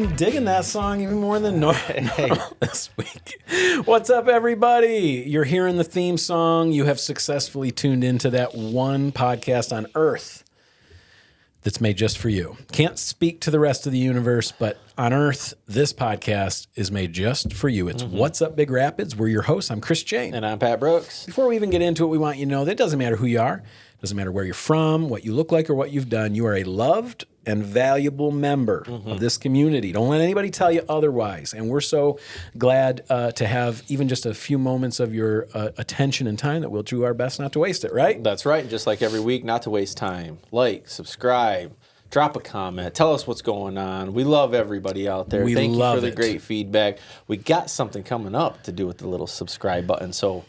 I'm digging that song even more than normal this week. What's up, everybody? You're hearing the theme song. You have successfully tuned into that one podcast on Earth that's made just for you. Can't speak to the rest of the universe, but on Earth, this podcast is made just for you. It's What's Up, Big Rapids. We're your hosts. I'm Chris Jane. And I'm Pat Brooks. Before we even get into it, we want you to know that it doesn't matter who you are. It doesn't matter where you're from, what you look like, or what you've done. You are a loved and valuable member of this community. Don't let anybody tell you otherwise. And we're so glad to have even just a few moments of your attention and time that we'll do our best not to waste it, right? That's right. Just like every week, not to waste time. Like, subscribe, drop a comment, tell us what's going on. We love everybody out there. Thank you for the great feedback. We got something coming up to do with the little subscribe button, so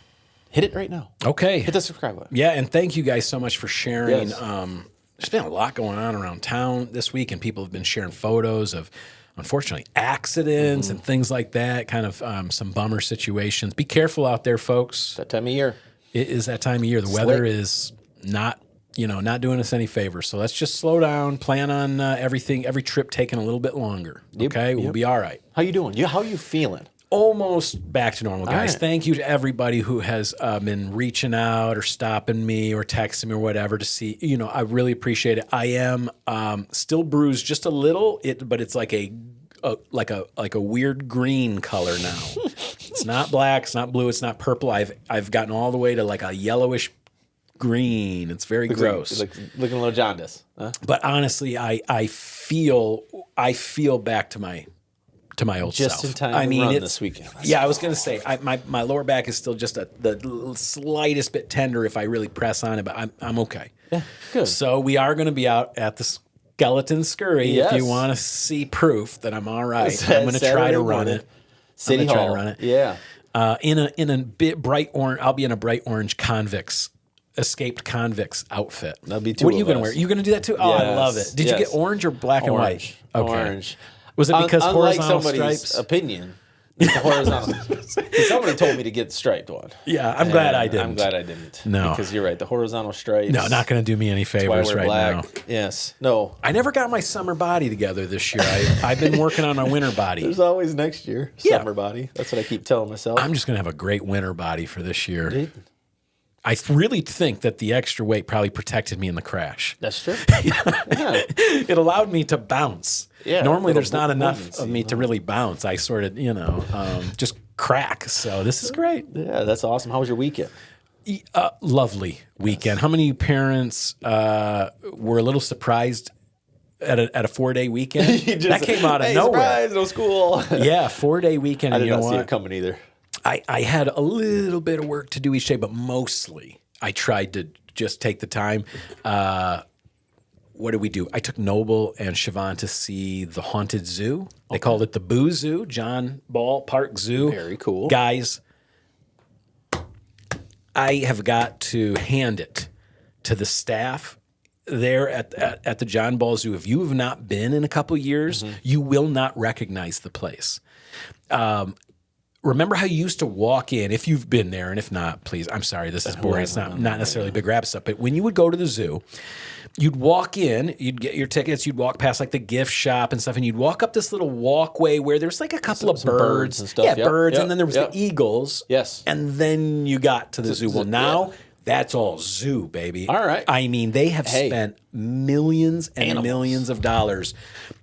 hit it right now. Okay. Hit the subscribe button. Yeah, and thank you guys so much for sharing. Yes. There's been a lot going on around town this week, and people have been sharing photos of, unfortunately, accidents and things like that, kind of some bummer situations. Be careful out there, folks. That time of year. It is that time of year. The weather is not doing us any favors. So let's just slow down, plan on every trip taking a little bit longer, okay? We'll be all right. How you doing? How you feeling? Almost back to normal, guys. Right. Thank you to everybody who has been reaching out or stopping me or texting me or whatever to see. I really appreciate it. I am still bruised just a little, but it's like a weird green color now. It's not black, it's not blue, it's not purple. I've gotten all the way to like a yellowish green. It's very gross. Looking a little jaundice. Huh? But honestly, I feel back to my old just self. In time to run this weekend. I was going to say my lower back is still just the slightest bit tender if I really press on it, but I'm okay. Yeah, good. So we are going to be out at the Skeleton Skurry. Yes. If you want to see proof that I'm all right, I'm going to try to run it. City Hall. Try to run it. Yeah. In a bit bright orange. I'll be in a bright orange escaped convicts outfit. That'll be two. What are you going to wear? You going to do that too? Oh, I love it. Did you get orange or black and white? Okay. Orange. Was it because unlike horizontal somebody's stripes? Opinion, the horizontal. Somebody told me to get the striped one. Yeah, I'm glad I didn't. I'm glad I didn't. No, because you're right. The horizontal stripes. No, not going to do me any favors right black. Now. Yes. No. I never got my summer body together this year. I've been working on my winter body. There's always next year. Summer body. That's what I keep telling myself. I'm just going to have a great winter body for this year. Dude. I really think that the extra weight probably protected me in the crash. That's true. Yeah. It allowed me to bounce. Yeah, normally, there's not enough of me to really bounce. I sort of, just crack. So this is great. Yeah, that's awesome. How was your weekend? Lovely weekend. Yes. How many parents were a little surprised at a 4-day weekend? That came out of nowhere. Surprise, no school. Yeah, 4-day weekend. I did not see it coming either. I had a little bit of work to do each day, but mostly I tried to just take the time. What did we do? I took Noble and Siobhan to see the Haunted Zoo. They called it the Boo Zoo, John Ball Park Zoo. Very cool. Guys, I have got to hand it to the staff there at the John Ball Zoo. If you have not been in a couple years, you will not recognize the place. Remember how you used to walk in, if you've been there, and if not, please, I'm sorry, this is boring. It's not necessarily Big Rapids stuff, but when you would go to the zoo, you'd walk in, you'd get your tickets, you'd walk past like the gift shop and stuff, and you'd walk up this little walkway where there's like a couple of birds and stuff. Yeah, birds, and then there was the eagles. Yes. And then you got to the zoo. Well, now that's all zoo, baby. All right. I mean, they have spent millions and millions of dollars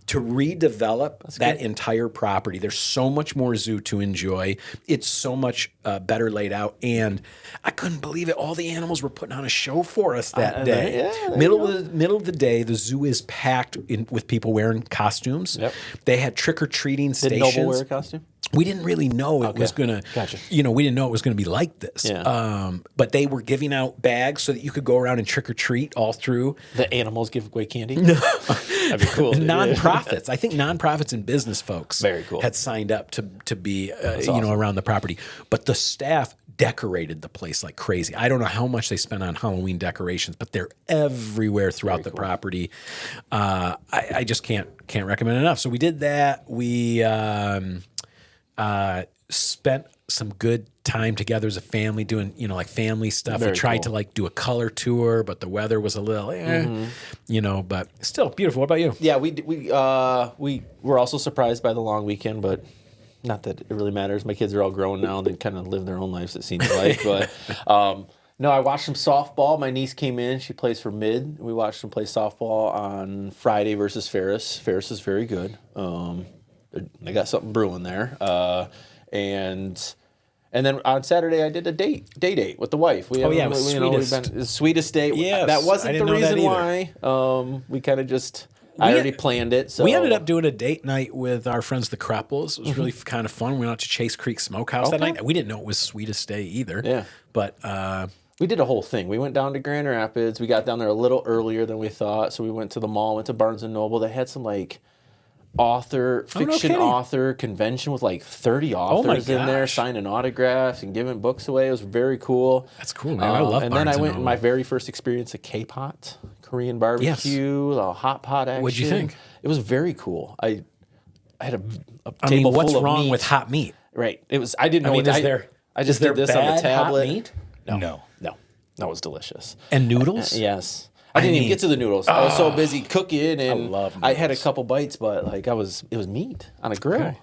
to redevelop that entire property. There's so much more zoo to enjoy. It's so much better laid out. And I couldn't believe it. All the animals were putting on a show for us that day. Middle of the day, the zoo is packed with people wearing costumes. Yep. They had trick-or-treating stations. Did Noble wear a costume? We didn't really know it was going to, we didn't know it was going to be like this. Yeah. But they were giving out bags so that you could go around and trick or treat all through. The animals give away candy? No. That'd be cool. Nonprofits. I think nonprofits and business folks Very cool. had signed up to be awesome. around the property. But the staff decorated the place like crazy. I don't know how much they spent on Halloween decorations, but they're everywhere throughout the property. I just can't recommend enough. So we did that. We spent some good time together as a family doing, like family stuff. Very we tried cool. to like do a color tour, but the weather was a little, but still beautiful. What about you? Yeah, we were also surprised by the long weekend, but not that it really matters. My kids are all grown now; they kind of live their own lives, it seems like. But no, I watched some softball. My niece came in; she plays for mid. We watched them play softball on Friday versus Ferris. Ferris is very good. They got something brewing there, and then on Saturday I did a date with the wife. Sweetest date. Yes, that wasn't the reason why. We kind of just. I already planned it. So we ended up doing a date night with our friends, the Crupples. It was really kind of fun. We went out to Chase Creek Smokehouse that night. We didn't know it was Sweetest Day either. Yeah. But we did a whole thing. We went down to Grand Rapids. We got down there a little earlier than we thought. So we went to the mall, went to Barnes & Noble. They had some fiction author convention with 30 authors in there signing autographs and giving books away. It was very cool. That's cool, man. I love And Barnes then I & went Noble. My very first experience at K-Pot, Korean barbecue, a hot pot action. What'd you think? It was very cool. I had a I table mean, what's full of wrong meat. with hot meat? Right. It was. I didn't know. I just there did this on the bad tablet. hot meat? No. That was delicious. And noodles? Yes. I didn't even get to the noodles. I was so busy cooking, and love I had a noodles. couple bites, but it was meat on a grill.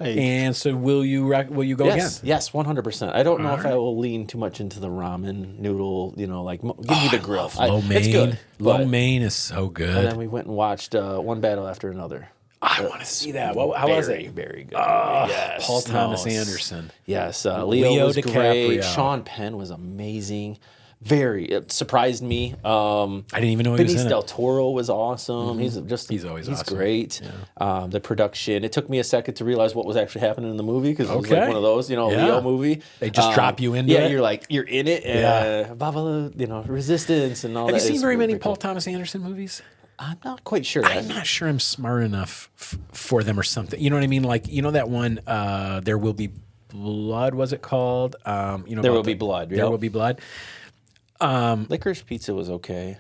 Okay. And so will you go again? Yes, 100%. I don't know if I will lean too much into the ramen noodle. Give me the grill. Lo mein. It's good. Lo but- mein is so good. And then we went and watched One Battle After Another. I want to see that. How was it? Very good. Yes. Paul Thomas Anderson. Yes. Leo was DiCaprio. great. Sean Penn was amazing. It surprised me. I didn't even know he was Benicio in del it. Toro was awesome. He's always he's awesome. great. Yeah. The production. It took me a second to realize what was actually happening in the movie because it was Okay. one of those, Leo movie. They just drop you into it. You're in it. Resistance and all that. Have you seen It's very many cool. Paul Thomas Anderson movies? I'm not quite sure. I'm not sure I'm smart enough for them or something. You know what I mean? That one, There Will Be Blood, was it called? There Will Be Blood. There Will Be Blood. Licorice Pizza was okay.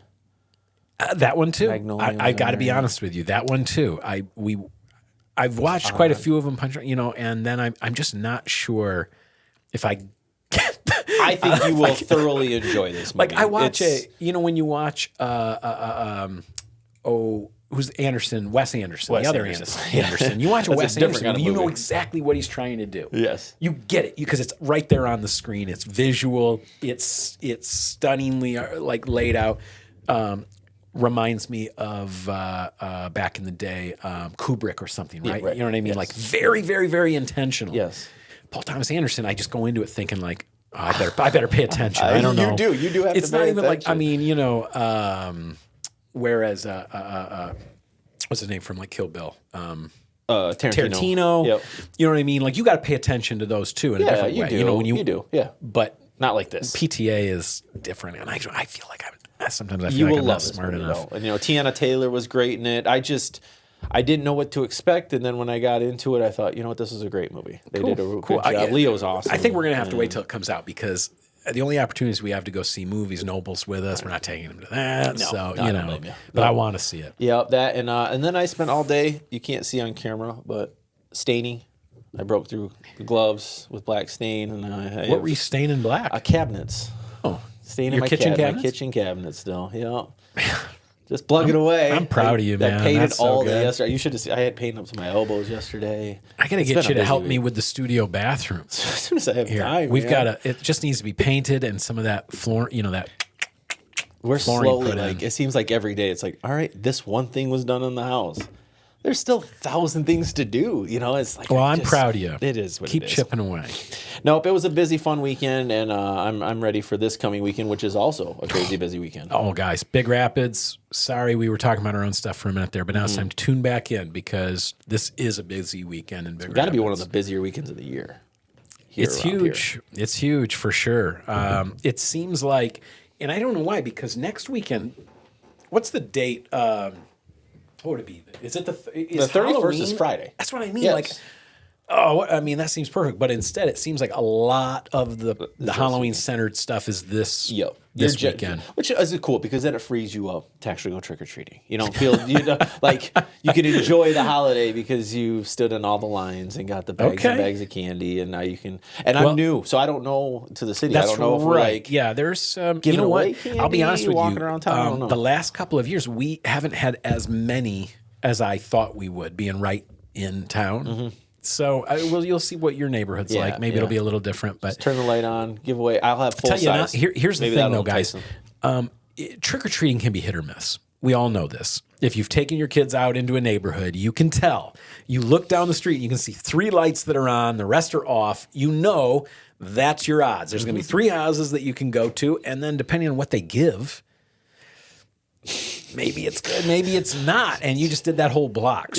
That one too. Magnolia I got to be honest with you. That one too. I've watched quite a few of them. And then I'm just not sure if I. I think you will thoroughly enjoy this movie. I watch when you watch who's Anderson? Wes Anderson, Wes the other Anderson. Anderson. You watch a That's a Wes different Anderson, kind of you know movie. exactly what he's trying to do. Yes. You get it because it's right there on the screen. It's visual. It's stunningly laid out. Reminds me of back in the day, Kubrick or something, right? right. You know what I mean? Yes. Very, very, very intentional. Yes. Paul Thomas Anderson, I just go into it thinking I better pay attention. I don't know. You do have It's to not pay even attention. whereas what's his name from Kill Bill? Tarantino. Yep. You know what I mean? You got to pay attention to those too in a different way. Do. When you do. Yeah. But Not like this. PTA is different, and I feel like sometimes I feel You like will I'm love not this smart movie, enough. though. And Tiana Taylor was great in it. I didn't know what to expect, and then when I got into it, I thought, this is a great movie. They did a good job. Leo's awesome. I think we're gonna have to wait till it comes out because the only opportunities we have to go see movies, Noble's with us. We're not taking him to that, I don't blame you. But I want to see it. Yeah, that and then I spent all day. You can't see on camera, but staining. I broke through the gloves with black stain, and What were you staining black? cabinets. Oh, Staining your my kitchen my cabinets? kitchen cabinet still. Yeah. Just plug it away. I'm proud of you, man. I painted That's so all day good. yesterday. You should have seen. I had paint up to my elbows yesterday. I gotta It's get been you a to busy help me week. with the studio bathroom. As soon as I have time, We've man. got to. It just needs to be painted and some of that floor. That We're flooring slowly put in. it seems like every day it's all right, this one thing was done in the house. There's still 1,000 things to do. It's like. Well, I'm proud of you. It is what Keep it is. chipping away. Nope, it was a busy, fun weekend, and I'm ready for this coming weekend, which is also a crazy busy weekend. Oh, guys, Big Rapids. Sorry, we were talking about our own stuff for a minute there, but now it's time to tune back in because this is a busy weekend in Big Rapids. Got to be one of the busier weekends of the year. It's huge. It's huge for sure. It seems like, and I don't know why, because next weekend, what's the date? what would it be? Is it the 31st is Friday. That's what I mean. Yes. Like, that seems perfect. But instead, it seems like a lot of the Halloween-centered stuff is this weekend. Which is cool because then it frees you up to actually go trick-or-treating. You don't feel, like you can enjoy the holiday because you stood in all the lines and got the bags and bags of candy, and now you can. And I'm new, so I don't know to the city. I don't know if we're like. Yeah, there's, you know what? Candy, I'll be honest with walking you. Around town, I don't know. The last couple of years, we haven't had as many as I thought we would, being right in town. Mm-hmm. So you'll see what your neighborhood's like. Maybe it'll be a little different. But just turn the light on, give away. I'll have full size. Here's the thing, though, guys. Trick-or-treating can be hit or miss. We all know this. If you've taken your kids out into a neighborhood, you can tell. You look down the street, and you can see 3 lights that are on. The rest are off. You know that's your odds. There's going to be 3 houses that you can go to, and then depending on what they give, maybe it's good, maybe it's not, and you just did that whole block.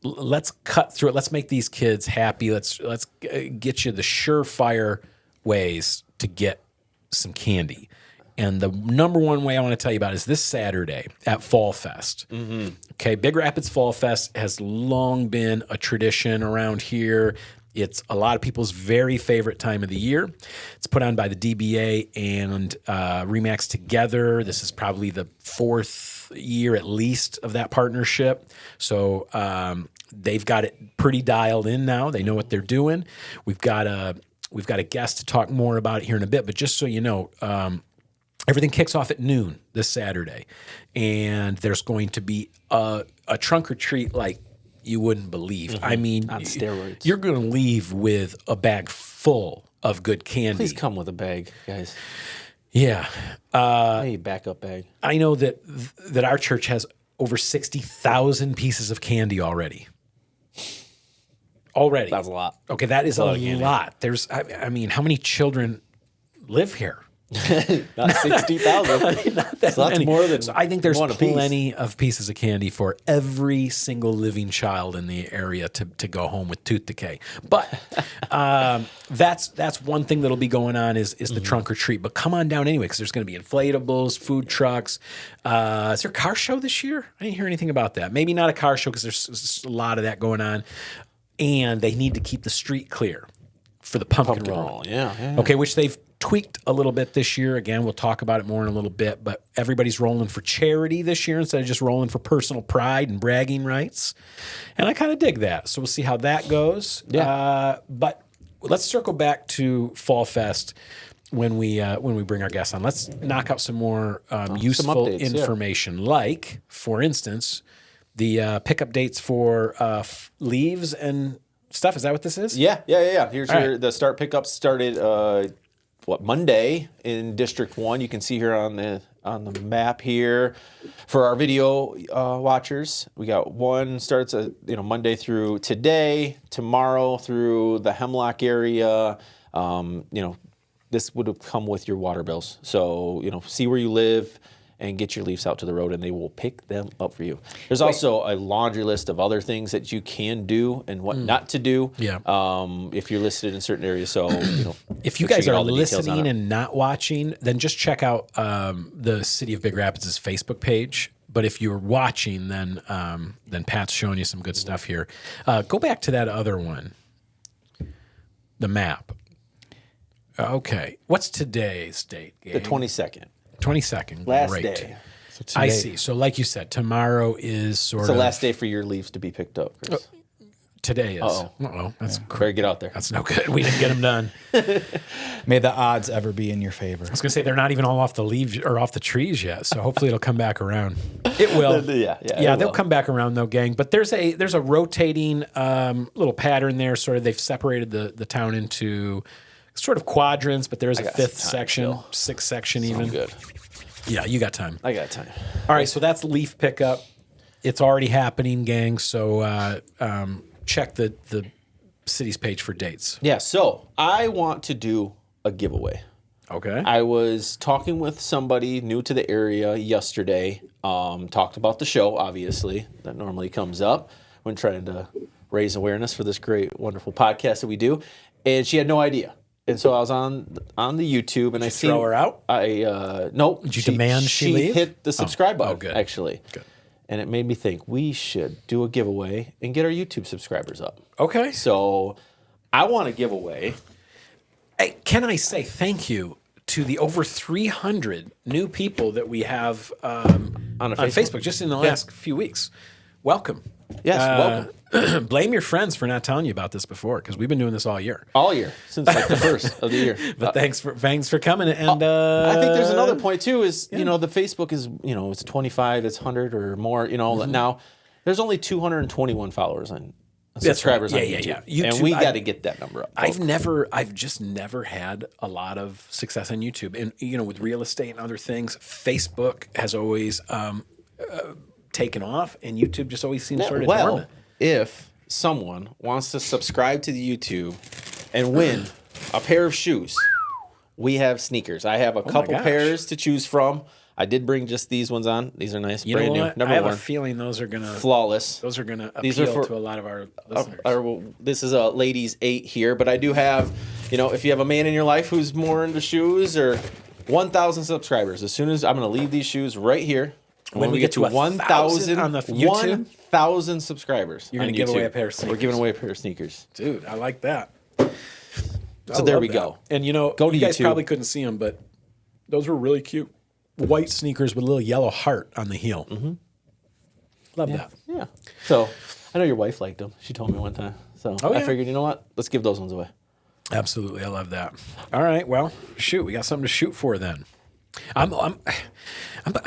Let's cut through it. Let's make these kids happy. Let's get you the surefire ways to get some candy. And the number one way I want to tell you about is this Saturday at Fall Fest. Mm-hmm. Okay, Big Rapids Fall Fest has long been a tradition around here. It's a lot of people's very favorite time of the year. It's put on by the DBA and Remax together. This is probably the 4th year at least of that partnership. So they've got it pretty dialed in now. They know what they're doing. We've got a guest to talk more about it here in a bit. But just so you know, everything kicks off at noon this Saturday, and there's going to be a trunk or treat like you wouldn't believe. Mm-hmm. I mean, on steroids. You're going to leave with a bag full of good candy. Please come with a bag, guys. Yeah. Hey, backup bag. I know that our church has over 60,000 pieces of candy already. That's a lot. Okay, that is a lot. There's, I mean, how many children live here? Not 60,000. Not that so that's many. more than so I think there's plenty piece. of pieces of candy for every single living child in the area to go home with tooth decay. But that's one thing that'll be going on is the trunk or treat. But come on down anyway, because there's going to be inflatables, food trucks. Is there a car show this year? I didn't hear anything about that. Maybe not a car show because there's a lot of that going on. And they need to keep the street clear for the pumpkin roll. Yeah. Okay, which they've tweaked a little bit this year. Again, we'll talk about it more in a little bit, but everybody's rolling for charity this year instead of just rolling for personal pride and bragging rights. And I kind of dig that. So we'll see how that goes. Yeah. But let's circle back to Fall Fest when we bring our guests on. Let's knock out some more useful updates, information. Like, for instance, the pickup dates for leaves and stuff. Is that what this is? Yeah. Here's the start pickup started Monday in District 1. You can see here on the map here for our video watchers. We got one starts Monday through today, tomorrow through the Hemlock area. This would have come with your water bills. So, see where you live and get your leaves out to the road, and they will pick them up for you. There's also a laundry list of other things that you can do and what not to do. Yeah. If you're listed in certain areas. So, if you guys are listening and not watching, then just check out the City of Big Rapids' Facebook page. But if you're watching, then Pat's showing you some good stuff here. Go back to that other one, the map. Okay. What's today's date, Gabe? The 22nd. 22nd. Last Great. day. So I see. So like you said, tomorrow is sort of... It's the last day for your leaves to be picked up, Chris. Today is. Uh-oh. That's better get out there. That's no good. We didn't get them done. May the odds ever be in your favor. I was going to say, they're not even all off the leaves or off the trees yet, so hopefully it'll come back around. It will. Yeah, they'll come back around though, gang. But there's a rotating little pattern there. Sort of, they've separated the town into sort of quadrants, but there's a fifth section, sixth section even. Good. Yeah, you got time. I got time. All right, so that's leaf pickup. It's already happening, gang. So check the city's page for dates. Yeah, so I want to do a giveaway. Okay. I was talking with somebody new to the area yesterday. Talked about the show, obviously. That normally comes up when trying to raise awareness for this great, wonderful podcast that we do. And she had no idea. And so I was on the YouTube, and I see throw her out. Nope. Did you demand she leave? Hit the subscribe button. good. Actually. Good. and it made me think we should do a giveaway and get our YouTube subscribers up. Okay. So I want to give away. Hey, can I say thank you to the over 300 new people that we have on Facebook just in the last few weeks? Welcome. Yes, welcome. Blame your friends for not telling you about this before, because we've been doing this all year. All year, since like the first of the year. But thanks for coming. And I think there's another point too. Is the Facebook is it's 25, it's 100 or more. Now there's only 221 followers on subscribers on YouTube. YouTube, and we got to get that number up. I've just never had a lot of success on YouTube, and with real estate and other things, Facebook has always taken off, and YouTube just always seems sort of dormant. If someone wants to subscribe to the YouTube and win a pair of shoes, we have sneakers. I have a couple pairs to choose from. I did bring just these ones on. These are nice, brand new. Never I have worn. a feeling those are gonna flawless. Those are gonna appeal to a lot of our listeners. This is a ladies 8 here, but I do have, if you have a man in your life who's more into shoes, or 1,000 subscribers. As soon as I'm gonna leave these shoes right here. When we get to 1,000 on the YouTube, 1,000 subscribers, you're gonna give away a pair of sneakers. We're giving away a pair of sneakers, dude. I like that. So there we go. And go to you guys YouTube. probably couldn't see them, but those were really cute. White sneakers with a little yellow heart on the heel. Mm-hmm. Love that. Yeah. So I know your wife liked them. She told me one time. So I figured, you know what? Let's give those ones away. Absolutely, I love that. All right, well, shoot, we got something to shoot for then. I'm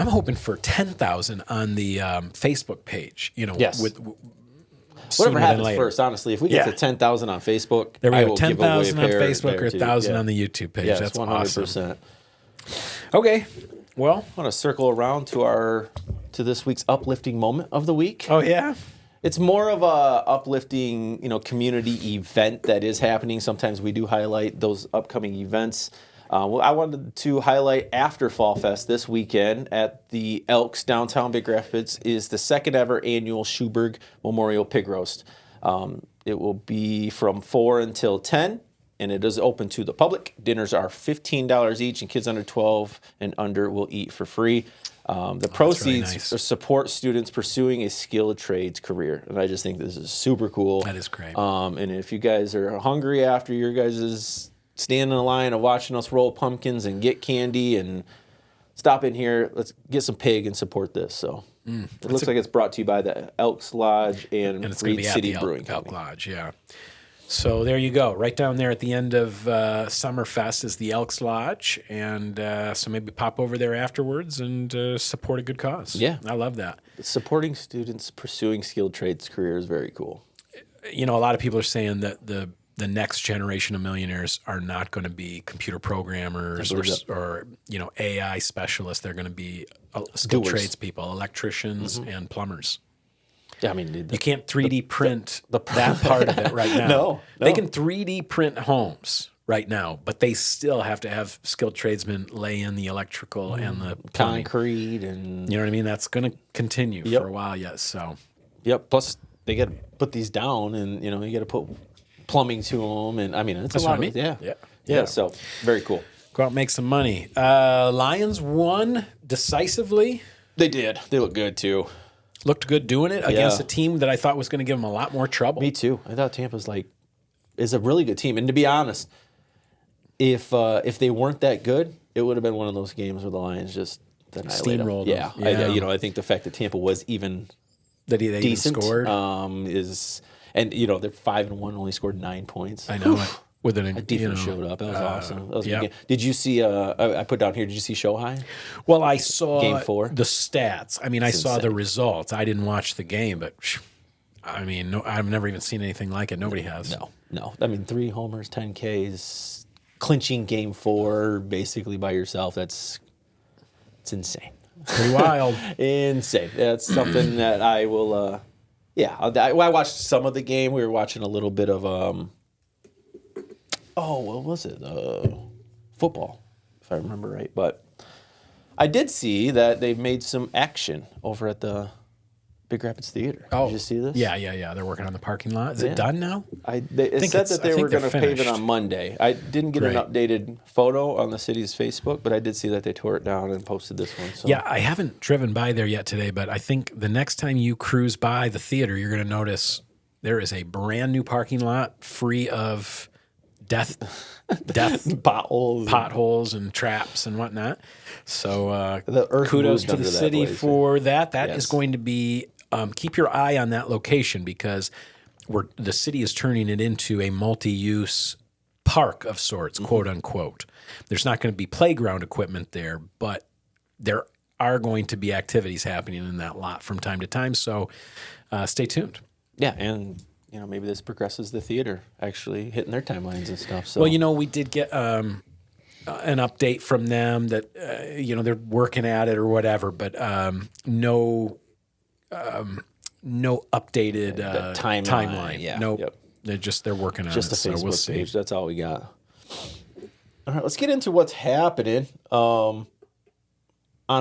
hoping for 10,000 on the Facebook page. Yes. With whatever happens first. Honestly, if we get to 10,000 on Facebook, there we I go. will 10,000 on give away Facebook or 1,000 on the YouTube page. Yes, that's 100%. awesome. Okay, well, I want to circle around to this week's uplifting moment of the week. Oh yeah. It's more of a uplifting, community event that is happening. Sometimes we do highlight those upcoming events. I wanted to highlight after Fall Fest this weekend at the Elks downtown Big Rapids is the second ever annual Schuberg Memorial Pig Roast. It will be from 4 until 10, and it is open to the public. Dinners are $15 each, and kids under 12 and under will eat for free. The proceeds support students pursuing a skilled trades career, and I just think this is super cool. That is great. And if you guys are hungry after your guys' stand in a line of watching us roll pumpkins and get candy and stop in here, let's get some pig and support this. So it looks like it's brought to you by the Elks Lodge and it's Reed be City at the Brewing Elk Company. Lodge, yeah. So there you go. Right down there at the end of Summerfest is the Elks Lodge, and so maybe pop over there afterwards and support a good cause. Yeah. I love that. Supporting students pursuing skilled trades career is very cool. A lot of people are saying that the next generation of millionaires are not going to be computer programmers or AI specialists. They're going to be skilled tradespeople, electricians and plumbers. Yeah, I mean, you can't 3D print that part of it right now. No. They can 3D print homes right now, but they still have to have skilled tradesmen lay in the electrical and the plumbing. Concrete and you know what I mean. That's going to continue for a while yet. So, Plus, they got to put these down, and you got to put plumbing to them, and I mean, it's that's a lot. What I mean. Yeah. So very cool. Go out and make some money. Lions won decisively. They did. They look good too. Looked good doing it against a team that I thought was going to give them a lot more trouble. Me too. I thought Tampa's is a really good team. And to be honest, if they weren't that good, it would have been one of those games where the Lions just steamrolled them. Yeah. I think the fact that Tampa was even they decent even scored is, and they're 5-1, only scored 9 points. I know. With a defense showed up. That was awesome. That was a good game. Did you see? I put down here. Did you see Shohei? Well, I saw Game 4. The stats. I mean, I saw the results. I didn't watch the game, but I mean, I've never even seen anything like it. Nobody has. No. I mean, 3 homers, 10 Ks, clinching Game 4 basically by yourself. It's insane. Pretty wild. Insane. That's something that I will. I watched some of the game. We were watching a little bit of. What was it? Football, if I remember right. But I did see that they've made some action over at the Big Rapids Theater. Oh, did you see this? Yeah. They're working on the parking lot. Is it done now? It said that they were going to pave it on Monday. I didn't get an updated photo on the city's Facebook, but I did see that they tore it down and posted this one. So. Yeah, I haven't driven by there yet today, but I think the next time you cruise by the theater, you're going to notice there is a brand new parking lot free of death potholes and traps and whatnot. So kudos to the city for that. That is going to be, keep your eye on that location because the city is turning it into a multi-use park of sorts, quote unquote. There's not going to be playground equipment there, but there are going to be activities happening in that lot from time to time. So stay tuned. Yeah, and maybe this progresses the theater actually hitting their timelines and stuff. So. Well, we did get an update from them that they're working at it or whatever, but no updated timeline. Yeah. Nope. Yep. They're working on just it. Just a Facebook page. That's all we got. All right, let's get into what's happening. On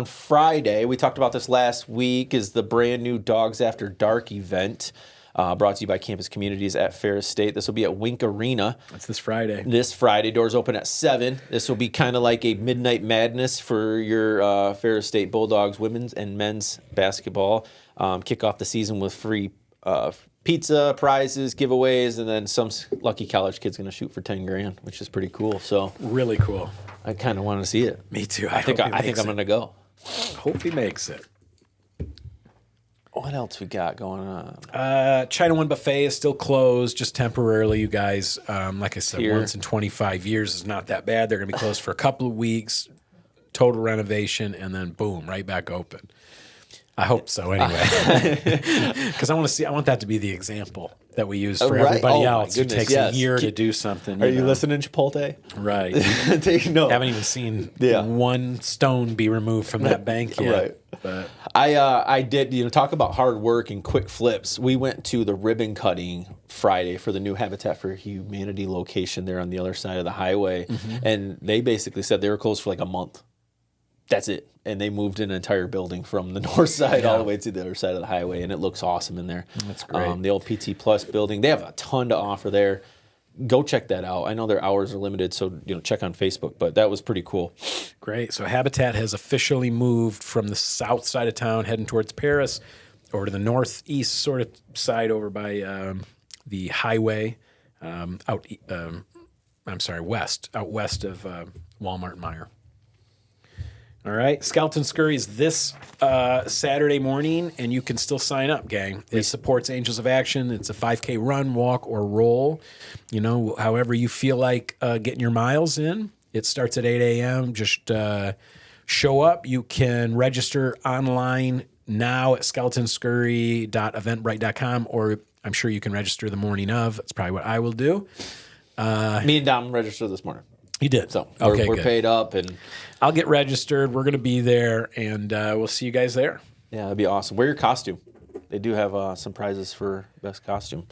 Friday, we talked about this last week, is the brand new Dawgs After Dark event. Brought to you by Campus Communities at Ferris State. This will be at Wink Arena. That's this Friday. Doors open at 7. This will be kind of like a midnight madness for your Ferris State Bulldogs women's and men's basketball. Kick off the season with free pizza, prizes, giveaways, and then some lucky college kid's going to shoot for $10,000, which is pretty cool. So really cool. I kind of want to see it. Me too. I think I'm going to go. Hope he makes it. What else we got going on? China One Buffet is still closed, just temporarily, you guys. Like I said, once in 25 years is not that bad. They're going to be closed for a couple of weeks, total renovation, and then boom, right back open. I hope so, anyway. Because I want that to be the example that we use for everybody else who takes a year to do something. Are you listening, Chipotle? Right. No. Haven't even seen one stone be removed from that bank yet. Right. But I did, talk about hard work and quick flips. We went to the ribbon cutting Friday for the new Habitat for Humanity location there on the other side of the highway. Mm-hmm. And they basically said they were closed for like a month. That's it. And they moved an entire building from the north side all the way to the other side of the highway, and it looks awesome in there. That's great. The old PT Plus building, they have a ton to offer there. Go check that out. I know their hours are limited, so check on Facebook, but that was pretty cool. Great. So Habitat has officially moved from the south side of town, heading towards Paris, over to the northeast sort of side over by the highway, west of Walmart and Meyer. All right. Skeleton Skurry is this Saturday morning, and you can still sign up, gang. It supports Angels of Action. It's a 5K run, walk, or roll. However you feel like getting your miles in. It starts at 8 a.m. Just show up. You can register online now at skeletonskurry.eventbrite.com, or I'm sure you can register the morning of. That's probably what I will do. Me and Dom registered this morning. You did. So we're paid up, and I'll get registered. We're going to be there, and we'll see you guys there. Yeah, that'd be awesome. Wear your costume. They do have some prizes for best costume.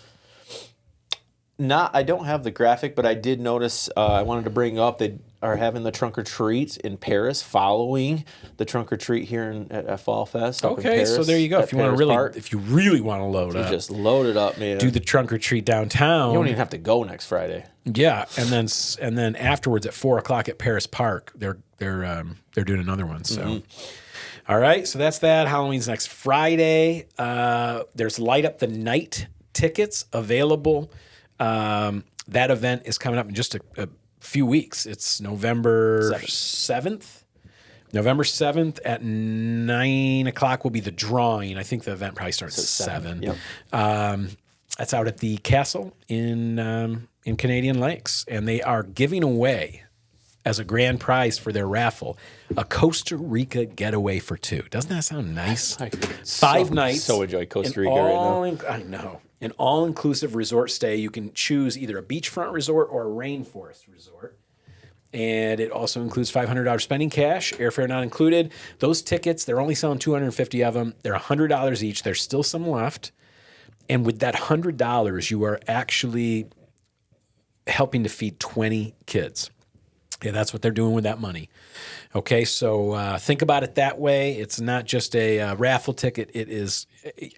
I don't have the graphic, but I did notice. I wanted to bring up they are having the trunk or treat in Paris, following the trunk or treat here at Fall Fest. Okay, so there you go. If you want to if you really want to load up, just load it up, man. Do the trunk or treat downtown. You don't even have to go next Friday. Yeah, and then afterwards at 4:00 at Paris Park, they're doing another one. So, All right, so that's that. Halloween's next Friday. There's Light Up the Night tickets available. That event is coming up in just a few weeks. It's November 7th. November 7th at 9:00 will be the drawing. I think the event probably starts at 7. Yep. That's out at the castle in Canadian Lakes, and they are giving away as a grand prize for their raffle a Costa Rica getaway for 2. Doesn't that sound nice? 5 nights. So enjoy Costa Rica right now. I know. An all-inclusive resort stay. You can choose either a beachfront resort or a rainforest resort. And it also includes $500 spending cash, airfare not included. Those tickets, they're only selling 250 of them. They're $100 each. There's still some left. And with that $100, you are actually helping to feed 20 kids. Yeah, that's what they're doing with that money. Okay, so think about it that way. It's not just a raffle ticket. It is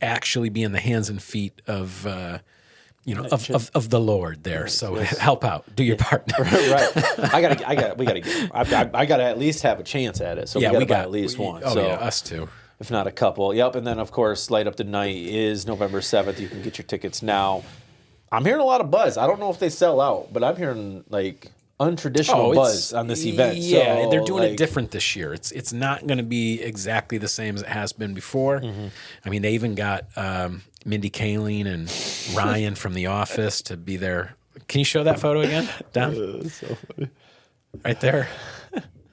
actually be in the hands and feet of, of the Lord there. So help out. Do your part. Right. We got to get. I got to at least have a chance at it. So we got at least one. Oh, so, yeah, us too. If not a couple. Yep. And then, of course, Light Up the Night is November 7th. You can get your tickets now. I'm hearing a lot of buzz. I don't know if they sell out, but I'm hearing like untraditional buzz on this event. Yeah, so, they're doing it different this year. It's not going to be exactly the same as it has been before. Mm-hmm. I mean, they even got Mindy Kaling and Ryan from The Office to be there. Can you show that photo again, Don? That's so funny. Right there.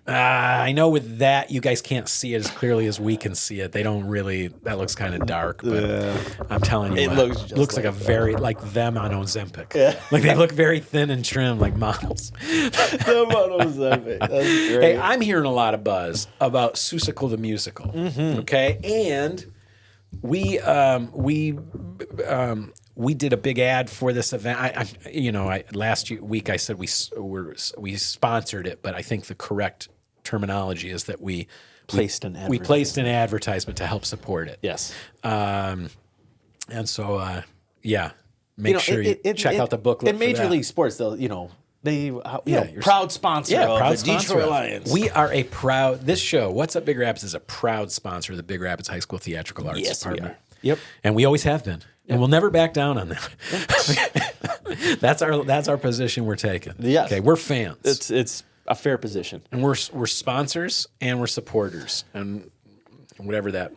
I know with that, you guys can't see it as clearly as we can see it. They don't really, that looks kind of dark, but I'm telling you, it looks like a very, like them on Ozempic. Yeah. Like they look very thin and trim, like models. Them on Ozempic. That's great. Hey, I'm hearing a lot of buzz about Seussical the Musical. Mm-hmm. Okay. And we did a big ad for this event. Last week I said we sponsored it, but I think the correct terminology is that we placed an advertisement to help support it. Yes. And so make sure you check out the booklet. In Major League Sports, though, proud sponsor of the Detroit Lions. We are this show, What's Up Big Rapids, is a proud sponsor of the Big Rapids High School Theatrical Arts Department. We are. Yep. And we always have been. And we'll never back down on that. That's our position we're taking. Yes. Okay, we're fans. It's a fair position. And we're sponsors and we're supporters. And whatever that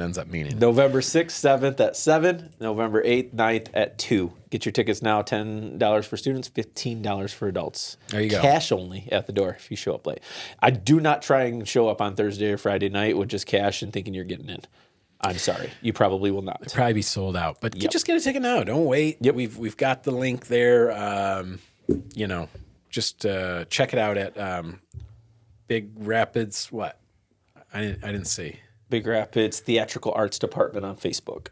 ends up meaning. November 6th, 7th at 7, November 8th, 9th at 2. Get your tickets now, $10 for students, $15 for adults. There you go. Cash only at the door if you show up late. I do not try and show up on Thursday or Friday night with just cash and thinking you're getting in. I'm sorry. You probably will not. It'll probably be sold out. But just get a ticket now. Don't wait. Yep. We've got the link there. Just check it out at Big Rapids. What? I didn't see. Big Rapids Theatrical Arts Department on Facebook.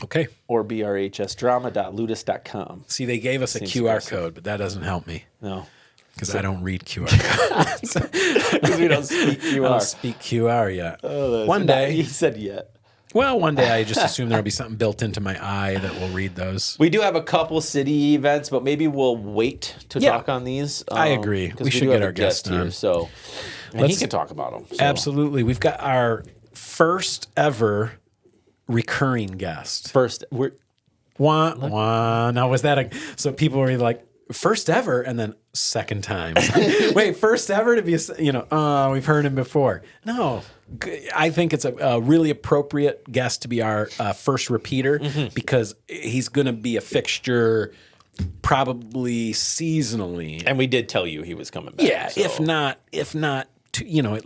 Okay. Or brhsdrama.ludus.com. See, they gave us a QR code, but that doesn't help me. No. Because I don't read QR codes. Because we don't speak QR. I don't speak QR yet. One day. He said yet. Well, one day I just assume there'll be something built into my eye that will read those. We do have a couple city events, but maybe we'll wait to talk on these. I agree. We should get our guest on. Here, so he can talk about them. So. Absolutely. We've got our first ever recurring guest. Now, was that so people were like, first ever, and then second time. Wait, first ever to be, we've heard him before. No, I think it's a really appropriate guest to be our first repeater because he's going to be a fixture probably seasonally. And we did tell you he was coming back. Yeah, so. if not, at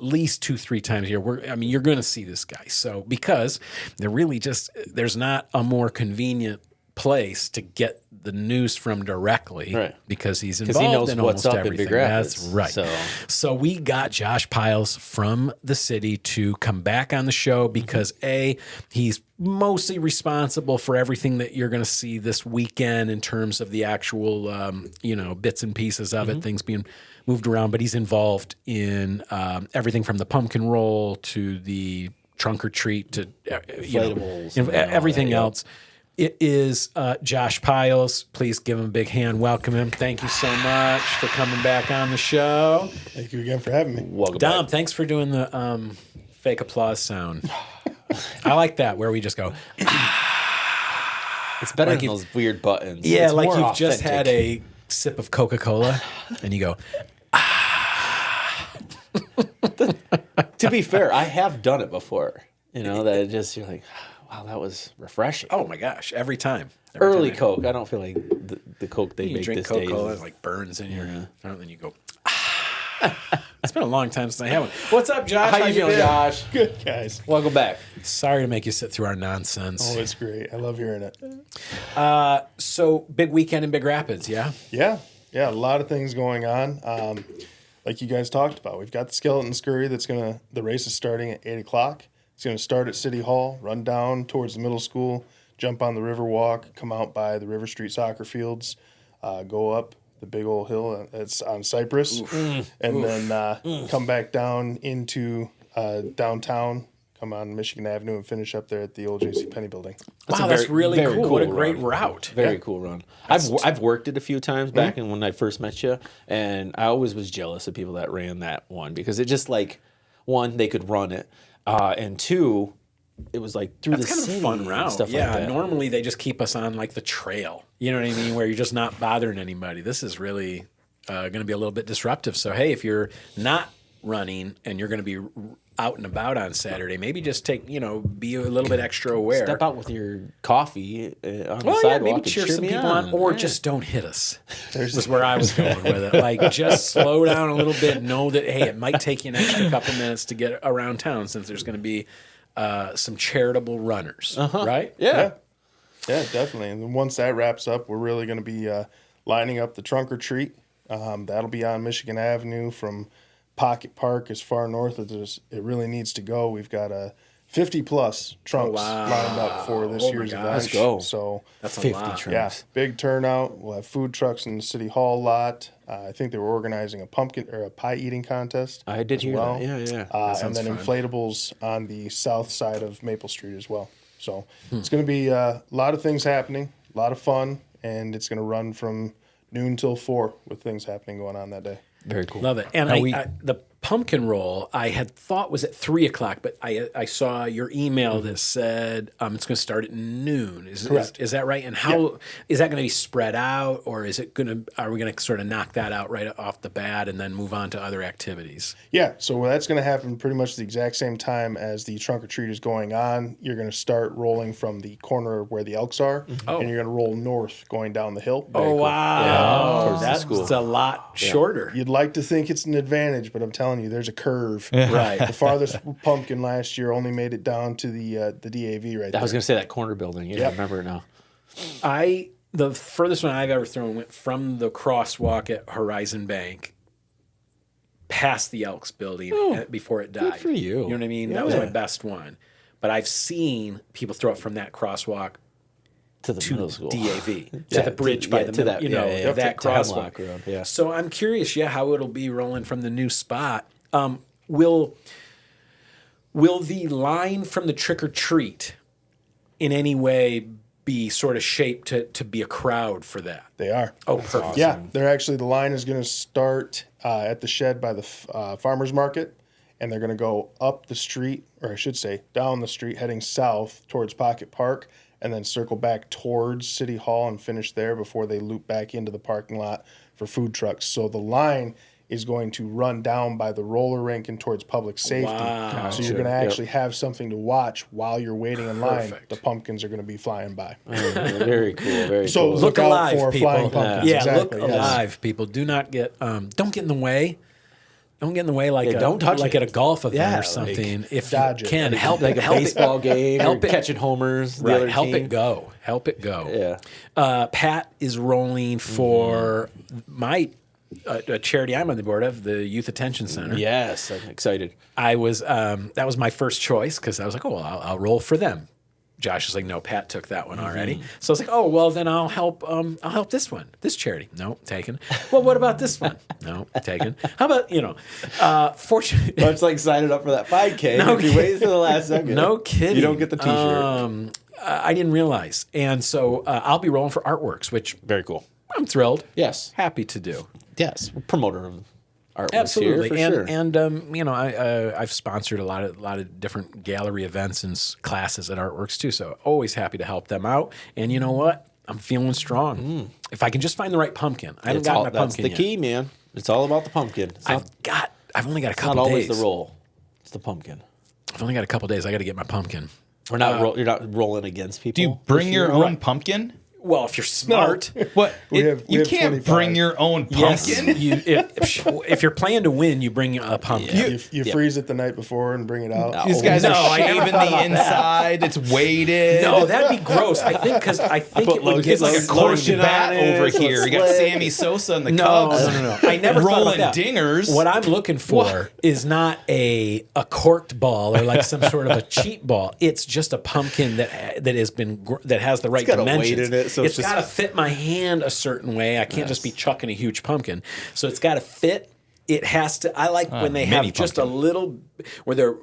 least 2-3 times a year. You're going to see this guy. So because there's not a more convenient place to get the news from directly, right? Because he's involved in almost everything. That's right. So we got Josh Pyles from the city to come back on the show because he's mostly responsible for everything that you're going to see this weekend in terms of the actual, bits and pieces of it, things being moved around. But he's involved in everything from the pumpkin roll to the trunk or treat to everything else. It is Josh Pyles. Please give him a big hand. Welcome him. Thank you so much for coming back on the show. Thank you again for having me. Welcome Dom, back. Thanks for doing the fake applause sound. I like that, where we just go. It's better than those weird buttons. Yeah, it's like you've authentic. Just had a sip of Coca-Cola, and you go, To be fair, I have done it before. That it just, you're like, wow, that was refreshing. Oh my gosh, every time. Early Coke. I don't feel like the Coke they make drink this Coca-Cola, it like burns in your throat, and then you go, It's been a long time since I had one. What's up, Josh? How you feeling, Josh? Good, guys. Welcome back. Sorry to make you sit through our nonsense. Oh, it's great. I love hearing it. So, big weekend in Big Rapids, yeah? Yeah, a lot of things going on. Like you guys talked about, we've got the Skeleton Skurry the race is starting at 8 o'clock. It's going to start at City Hall, run down towards the middle school, jump on the river walk, come out by the River Street soccer fields, go up the big old hill. It's on Cypress. And then come back down into downtown, come on Michigan Avenue, and finish up there at the old JCPenney building. That's really very cool. What a great run. route. Very cool run. I've worked it a few times back in when I first met you, and I always was jealous of people that ran that one because it just like, one, they could run it, and two, it was like through the city. That's kind of a fun route. Stuff like that. Normally they just keep us on like the trail. You know what I mean? Where you're just not bothering anybody. This is really going to be a little bit disruptive. So hey, if you're not running and you're going to be out and about on Saturday, maybe just take, be a little bit extra aware. Step out with your coffee on the sidewalk. Maybe cheer some people on, or just don't hit us. That's where I was going with it. Like, just slow down a little bit. Know that, hey, it might take you an extra couple minutes to get around town since there's going to be some charitable runners, right? Yeah, definitely. And then once that wraps up, we're really going to be lining up the trunk or treat. That'll be on Michigan Avenue from Pocket Park as far north as it really needs to go. We've got 50+ trunks lined up for this year's event. Let's go. So that's 50 trunks. Yeah, big turnout. We'll have food trucks in the City Hall lot. I think they were organizing a pumpkin or a pie eating contest. I did hear that. Yeah. And then inflatables on the south side of Maple Street as well. So it's going to be a lot of things happening, a lot of fun, and it's going to run from noon till 4 with things happening going on that day. Very cool. Love it. And the pumpkin roll I had thought was at 3:00, but I saw your email that said it's going to start at noon. Is that right? And how is that going to be spread out, or are we going to sort of knock that out right off the bat and then move on to other activities? Yeah, so that's going to happen pretty much the exact same time as the trunk or treat is going on. You're going to start rolling from the corner where the Elks are, and you're going to roll north going down the hill. Oh, wow. Yeah, that's a lot shorter. You'd like to think it's an advantage, but I'm telling you, there's a curve. Right. The farthest pumpkin last year only made it down to the DAV right there. I was going to say that corner building. Yeah, I remember it now. The furthest one I've ever thrown went from the crosswalk at Horizon Bank past the Elks building before it died. Good for you. You know what I mean? That was my best one. But I've seen people throw it from that crosswalk to the middle school. DAV, to the bridge by the middle, that crosswalk. Road. Yeah. So I'm curious, how it'll be rolling from the new spot. Will the line from the trick or treat in any way be sort of shaped to be a crowd for that? They are. Oh, perfect. Awesome. Yeah, the line is going to start at the shed by the farmer's market, and they're going to go up the street, or I should say down the street, heading south towards Pocket Park, and then circle back towards City Hall and finish there before they loop back into the parking lot for food trucks. So the line is going to run down by the roller rink and towards public safety. Wow. So you're going to actually have something to watch while you're waiting in line. The pumpkins are going to be flying by. Very cool. Very so cool. look alive, out for people. flying pumpkins. Yeah, exactly. look alive, people. Do not get don't get in the way. Don't get in the way don't touch like it. at a golf event or something. If dodge you it. can, help like it. a baseball game, help it. catching homers. Right, help it go. Help it go. Yeah. Pat is rolling for my a charity I'm on the board of, the Youth Attention Center. Yes, I'm excited. I was that was my first choice because I was like, oh, well, I'll roll for them. Josh was like, no, Pat took that one already. So I was like, oh, well, then I'll help this one, this charity. No, taken. Well, what about this one? No, taken. How about, fortunately. Much like signing up for that 5K. No if you wait to the last second. No kidding. You don't get the t-shirt. I didn't realize. And so I'll be rolling for Artworks, which very cool. I'm thrilled. Yes. Happy to do. Yes. Promoter of Artworks Absolutely. here, for sure. I've sponsored a lot of different gallery events and classes at Artworks too. So always happy to help them out. And you know what? I'm feeling strong. If I can just find the right pumpkin. I haven't gotten my pumpkin yet. That's the key, man. It's all about the pumpkin. I've only got a couple days. It's not always the roll. It's the pumpkin. I've only got a couple days. I got to get my pumpkin. You're not rolling against people. Do you bring your own pumpkin? Well, if you're smart, what you can't bring your own pumpkin. Yes, if you're planning to win, you bring a pumpkin. You freeze it the night before and bring it out. These guys are shaving the inside. It's weighted. No, that'd be gross. I think it would get like a cork bat over here. You got Sammy Sosa and the Cubs. No. I never rolling thought about that. dingers. What I'm looking for is not a corked ball or like some sort of a cheat ball. It's just a pumpkin that has the right dimensions. So it's got to fit my hand a certain way. I can't just be chucking a huge pumpkin. So it's got to fit. It has to. I like when they have just a little, where they're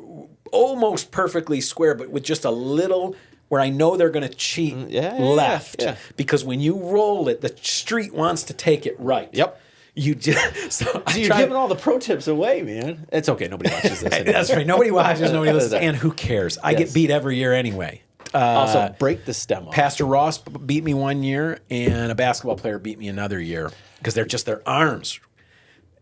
almost perfectly square, but with just a little, where I know they're going to cheat left. Yeah. Because when you roll it, the street wants to take it right. Yep. You just so you're giving all the pro tips away, man. It's okay. Nobody watches this. That's right. Nobody watches. Nobody listens. And who cares? I get beat every year anyway. Also, break the stem off. Pastor Ross beat me one year, and a basketball player beat me another year because they're just their arms.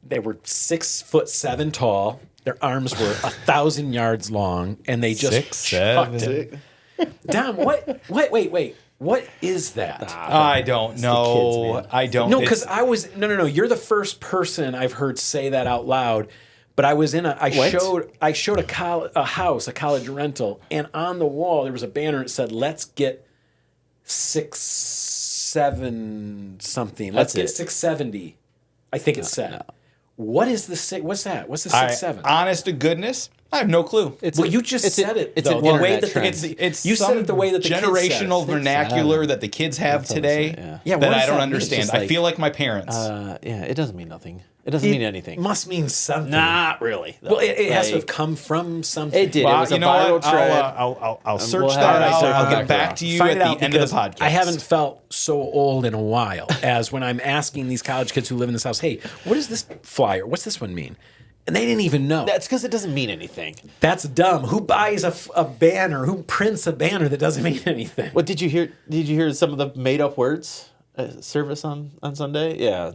They were 6'7" tall. Their arms were 1,000 yards long, and they just 6'7". Dom, what? Wait. What is that? I don't know. kids, man. I don't. No, because I was no. You're the first person I've heard say that out loud. But I was in a. I showed a college rental, and on the wall there was a banner that said, "Let's get 6'7" something. Let's get 670." I think it said. No. What is the six? What's that? What's the 6'7"? Honest to goodness, I have no clue. You just said it. It's the way that you said it the way that the generational vernacular that the kids have today that I don't understand. I feel like my parents. It doesn't mean nothing. It doesn't mean anything. It must mean something. Not really. Though. Well, it has to have come from something. It did. Well, it was a viral trend. I'll search that out. I'll get back to you at the end of the podcast. I haven't felt so old in a while as when I'm asking these college kids who live in this house, hey, what is this flyer? What's this one mean? And they didn't even know. That's because it doesn't mean anything. That's dumb. Who buys a banner? Who prints a banner that doesn't mean anything? What did you hear? Did you hear some of the made up words? Service on Sunday? Yeah,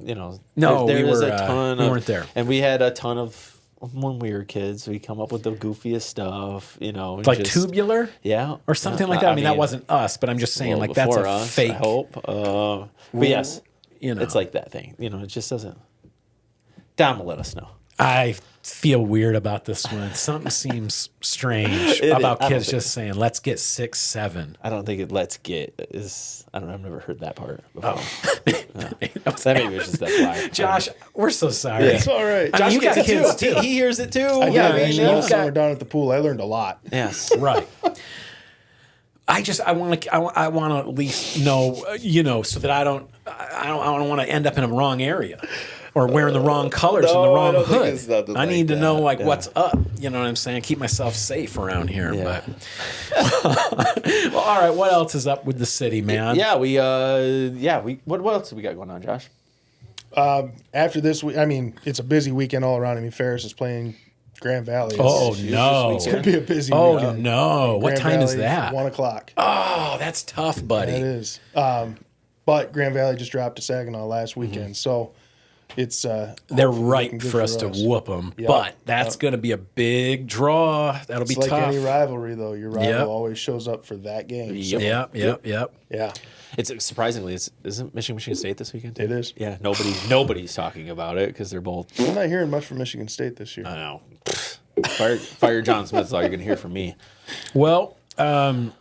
No, there we was were, a ton we of, weren't there. And we had a ton of when we were kids. We come up with the goofiest stuff, like tubular, or something like that. I mean, that wasn't us, but I'm just saying, like that's a fake. I hope, but yes, it's like that thing. It just doesn't. Dom will let us know. I feel weird about this one. Something seems strange about kids just saying, let's get 6'7". I don't think let's get is. I don't know. I've never heard that part before. Maybe it's just that flyer. Josh, we're so sorry. It's all right. Josh, you got kids too. He hears it too. I summer down at the pool. I learned a lot. Yes. Right. I want to at least know, so that I don't want to end up in a wrong area. Or wearing the wrong colors and the wrong hood. I need to know what's up. You know what I'm saying? Keep myself safe around here. Yeah. But well, all right. What else is up with the city, man? Yeah, we what else have we got going on, Josh? After this week, it's a busy weekend all around. Ferris is playing Grand Valley. Oh no, it's going to be a busy weekend. weekend. No, what time Valley, is that? 1:00. Oh, that's tough, buddy. It is. But Grand Valley just dropped to Saginaw last weekend, so. It's they're ripe for us to whoop them, but that's going to be a big draw. That'll be tough. It's like any rivalry, though. Your rival always shows up for that game. So. Yep. Yeah. It's surprisingly, isn't Michigan State this weekend? It is. Yeah. Nobody's talking about it because they're both. I'm not hearing much from Michigan State this year. I know. Fire John Smith is all you're going to hear from me. Well, a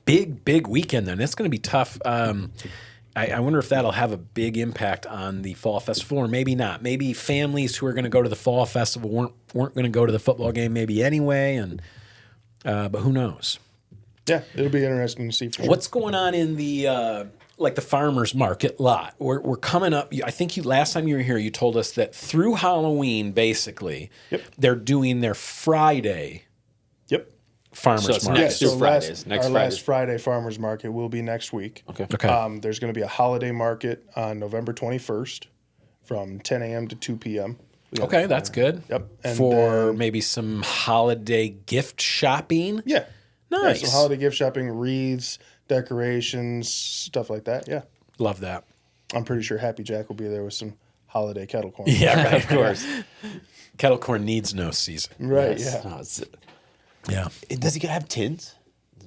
big weekend then. It's going to be tough. I wonder if that'll have a big impact on the Fall Festival, or maybe not. Maybe families who are going to go to the Fall Festival weren't going to go to the football game maybe anyway, and but who knows? Yeah, it'll be interesting to see. For sure. What's going on in the the farmers market lot? We're coming up. I think last time you were here, you told us that through Halloween, basically, they're doing their Friday. Farmers market. Next Fridays. Last Friday farmers market will be next week. Okay. There's going to be a holiday market on November 21st from 10 a.m. to 2 p.m. Okay, that's good. Yep. And for maybe some holiday gift shopping. Yeah. Nice. Yeah, some holiday gift shopping, wreaths, decorations, stuff like that. Yeah. Love that. I'm pretty sure Happy Jack will be there with some holiday kettle corn. Yeah, right, of course. Kettle corn needs no season. Right. Yes. Yeah. Yeah. Does he have tins?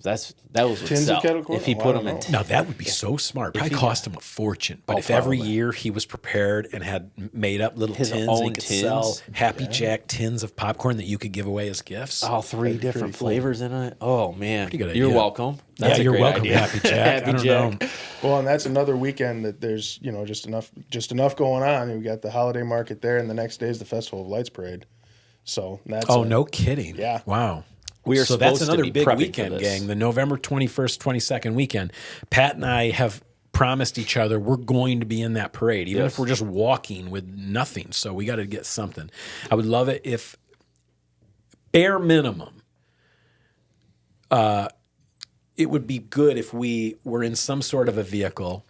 That was tins of kettle corn. If he put them in now that would be so smart. Probably cost him a fortune. But if every year he was prepared and had made up little tins and he could sell Happy Jack tins of popcorn that you could give away as gifts. All 3 different flavors in it. Oh man, pretty good idea. You're welcome. That's you're welcome, idea. Happy Jack. Happy Jack. Know. Well, and that's another weekend that there's just enough going on. We got the holiday market there, and the next day is the Festival of Lights parade. So that's no kidding. Yeah. Wow. So that's another big weekend, gang. The November 21st, 22nd weekend. Pat and I have promised each other we're going to be in that parade, even if we're just walking with nothing. So we got to get something. I would love it if, bare minimum, it would be good if we were in some sort of a vehicle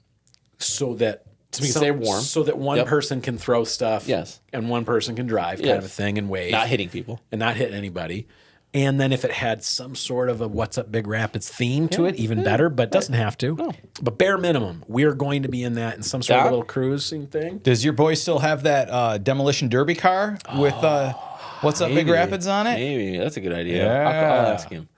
so that we can stay warm. So that one person can throw stuff and one person can drive, kind of a thing, and wave. Not hitting people. And not hit anybody. And then if it had some sort of a What's Up Big Rapids theme to it, even better, but doesn't have to. No. But bare minimum, we're going to be in that in some sort of little cruising thing. Does your boy still have that demolition derby car with What's Up Big Rapids on it? Maybe. That's a good idea. I'll ask him.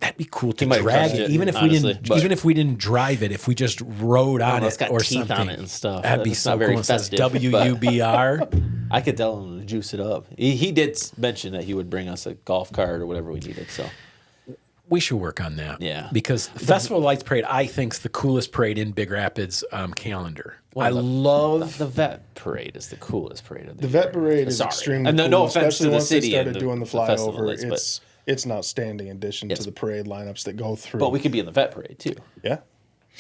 That'd be cool to drag it, even if we didn't. Even if we didn't drive it, if we just rode on it or something on it and stuff. That'd be so cool. It says WUBR. I could tell him to juice it up. He did mention that he would bring us a golf cart or whatever we needed. So we should work on that. Yeah, because Festival of Lights Parade, I think, is the coolest parade in Big Rapids calendar. I love the Vet Parade is the coolest parade of the year. Vet Parade is extremely cool. No offense to the city. Started doing the flyover. It's an outstanding addition to the parade lineups that go through. But we could be in the Vet Parade, too. Yeah.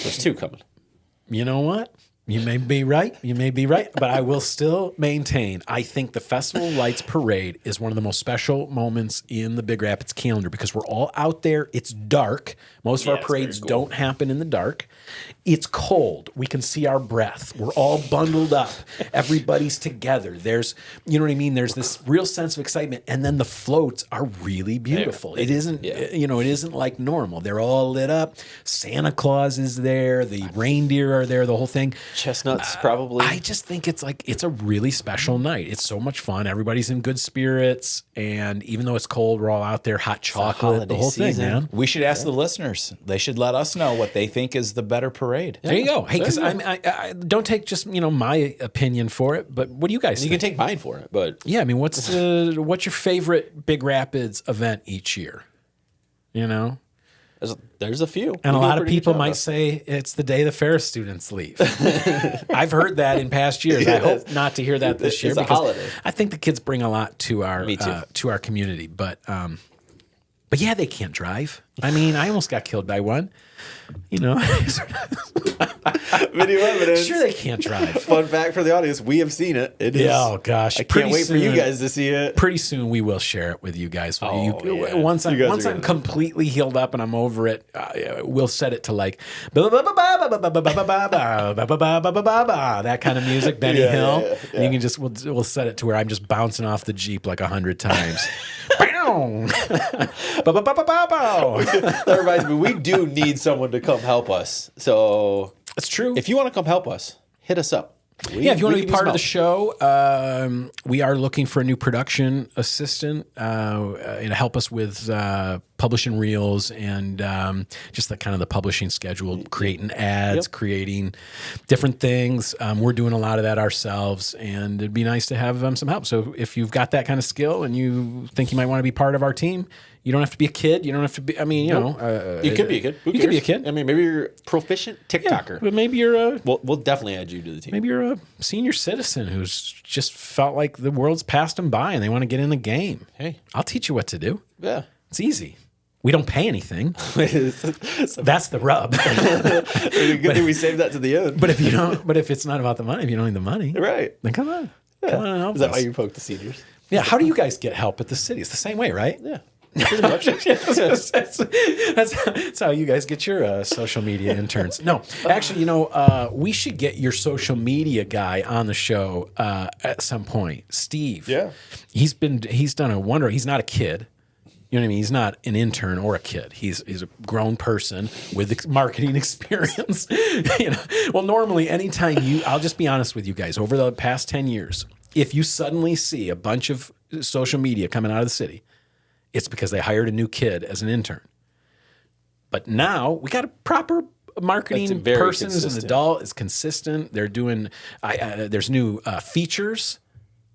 There's two coming. You know what? You may be right. You may be right. But I will still maintain, I think the Festival of Lights Parade is one of the most special moments in the Big Rapids calendar because we're all out there. It's dark. Most of our parades don't happen in the dark. It's cold. We can see our breath. We're all bundled up. Everybody's together. There's, you know what I mean? There's this real sense of excitement. And then the floats are really beautiful. It isn't, it isn't like normal. They're all lit up. Santa Claus is there. The reindeer are there, the whole thing. Chestnuts, probably. I just think it's a really special night. It's so much fun. Everybody's in good spirits. And even though it's cold, we're all out there, hot chocolate, the whole thing, man. We should ask the listeners. They should let us know what they think is the better parade. There you go. Hey, because I don't take just my opinion for it, but what do you guys think? You can take mine for it, but yeah, I mean, what's your favorite Big Rapids event each year? You know, there's a few, and a lot of people might say it's the day the Ferris students leave. I've heard that in past years. I hope not to hear that this year because holiday. I think the kids bring a lot to our community, but yeah, they can't drive. I mean, I almost got killed by one. You know, video evidence. Sure, they can't drive. Fun fact for the audience: we have seen it. It is. Oh gosh, I can't wait for you guys to see it. Pretty soon, we will share it with you guys. Once I'm completely healed up and I'm over it, we'll set it to like that kind of music, Benny Hill. Yeah. And you can just we'll set it to where I'm just bouncing off the Jeep like 100 times. That reminds me, we do need someone to come help us. So that's true. If you want to come help us, hit us up. If you want to be part of the show, we are looking for a new production assistant to help us with publishing reels and just the kind of the publishing schedule, creating ads, creating different things. We're doing a lot of that ourselves, and it'd be nice to have some help. So if you've got that kind of skill and you think you might want to be part of our team, you don't have to be a kid. You don't have to be. I mean, you know, you could be a kid. You could be a kid. I mean, maybe you're a proficient TikToker. Yeah, but maybe you're We'll definitely add you to the team. Maybe you're a senior citizen who's just felt like the world's passed them by and they want to get in the game. Hey, I'll teach you what to do. Yeah, it's easy. We don't pay anything. That's the rub. Good thing we saved that to the end. But if it's not about the money, if you don't need the money, right? Then come on. Yeah. Come on and help us. Is that why you poke the seniors? Yeah. How do you guys get help at the city? It's the same way, right? Yeah. That's how you guys get your social media interns. No, actually, we should get your social media guy on the show at some point. Steve. Yeah. He's done a wonder. He's not a kid. You know what I mean? He's not an intern or a kid. He's a grown person with marketing experience. Well, normally, anytime I'll just be honest with you guys. Over the past 10 years, if you suddenly see a bunch of social media coming out of the city, it's because they hired a new kid as an intern. But now we got a proper marketing person as an adult. It's consistent. They're doing. There's new features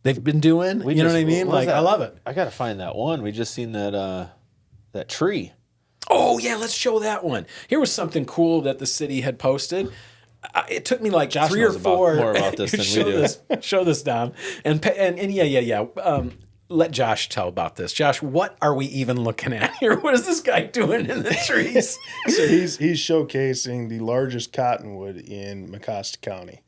they've been doing. You know what I mean? Like, I love it. I gotta find that one. We just seen that tree. Oh yeah, let's show that one. Here was something cool that the city had posted. It took me like Josh 3 or 4 more about this than we do. Show this down and yeah. let Josh tell about this. Josh, what are we even looking at here? What is this guy doing in the trees? So he's showcasing the largest cottonwood in Mecosta County.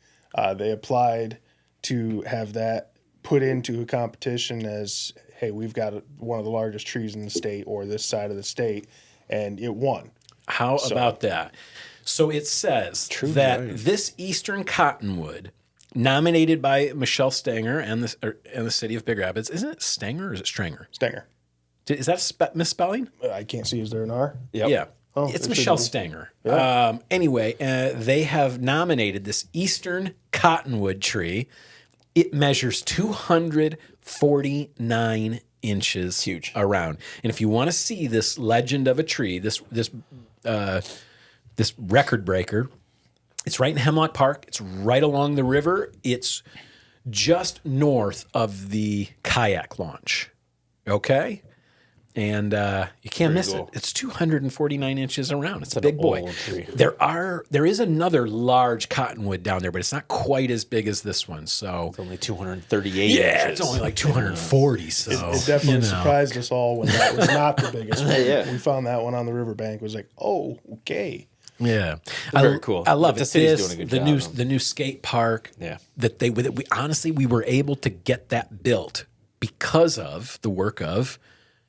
They applied to have that put into a competition as, hey, we've got one of the largest trees in the state or this side of the state, and it won. How about that? So it says that this eastern cottonwood, nominated by Michelle Stanger and the city of Big Rapids. Isn't it Stanger or is it Stranger? Stanger. Is that a misspelling? I can't see. Is there an R? Yep. Yeah. Oh, it's Michelle Stanger. Yeah. Anyway, they have nominated this eastern cottonwood tree. It measures 249 inches huge around. And if you want to see this legend of a tree, this record breaker, it's right in Hemlock Park. It's right along the river. It's just north of the kayak launch. Okay? And you can't miss it. It's 249 inches around. It's a big boy. There is another large cottonwood down there, but it's not quite as big as this one. So it's only 238 yeah, inches. it's only like 240. So it definitely surprised us all when that was not the biggest one. Yeah. We found that one on the riverbank. It was like, oh, okay. Yeah, very cool. I love the it. City's doing a good job. The new skate park. Yeah, that we honestly were able to get that built because of the work of